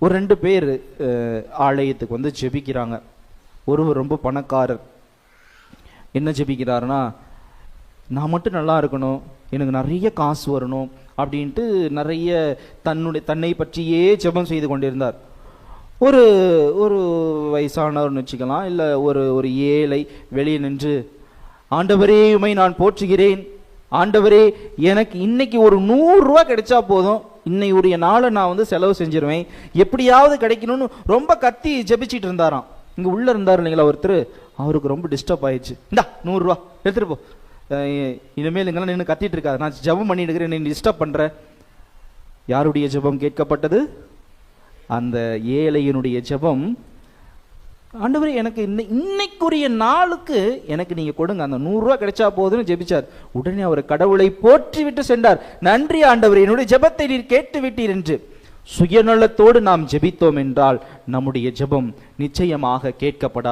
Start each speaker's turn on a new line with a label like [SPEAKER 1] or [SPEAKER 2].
[SPEAKER 1] ஒரு 2 பேர் ஆலயத்துக்கு வந்து ஜெபிக்கிறாங்க. ஒருவர் ரொம்ப பணக்காரர். என்ன ஜெபிக்கிறாருன்னா, நான் மட்டும் நல்லா இருக்கணும், எனக்கு நிறைய காசு வரணும் அப்படின்ட்டு நிறைய தன்னை பற்றியே ஜெபம் செய்து கொண்டிருந்தார். ஒரு ஒரு வயசானவர்னு வச்சுக்கலாம், இல்லை ஒரு ஏழை வெளியே நின்று, ஆண்டவரே உம்மை நான் போற்றுகிறேன், ஆண்டவரே எனக்கு இன்னைக்கு ஒரு 100 ரூபா கிடைச்சா போதும், இன்னையுடைய நாளை நான் வந்து செலவு செஞ்சிருவேன், எப்படியாவது கிடைக்கணும்னு ரொம்ப கத்தி ஜெபிச்சிட்டு இருந்தாராம். இங்கே உள்ளே இருந்தார் இல்லைங்களா ஒருத்தர், அவருக்கு ரொம்ப டிஸ்டர்ப் ஆயிடுச்சு. இந்தா 100 ரூபா எடுத்துகிட்டு போ, இனிமேல் இங்கெல்லாம் நின்று கத்திட்டு இருக்காது, நான் ஜெபம் பண்ணிட்டு இருக்கிறேன், நீ டிஸ்டர்ப் பண்ணுற. யாருடைய ஜெபம் கேட்கப்பட்டது? அந்த ஏழையினுடைய ஜெபம். ஆண்டவரே எனக்கு இன்னைக்குரிய நாளுக்கு எனக்கு நீங்க கொடுங்க, அந்த 100 ரூபா கிடைச்சா போதுன்னு ஜெபிச்சார். உடனே அவர் கடவுளை போற்றி விட்டு சென்றார். நன்றி ஆண்டவரே, என்னுடைய ஜெபத்தை நீர் கேட்டு விட்டீர் என்று. சுயநலத்தோடு நாம் ஜெபித்தோம் என்றால் நம்முடைய ஜெபம் நிச்சயமாக கேட்கப்படாது.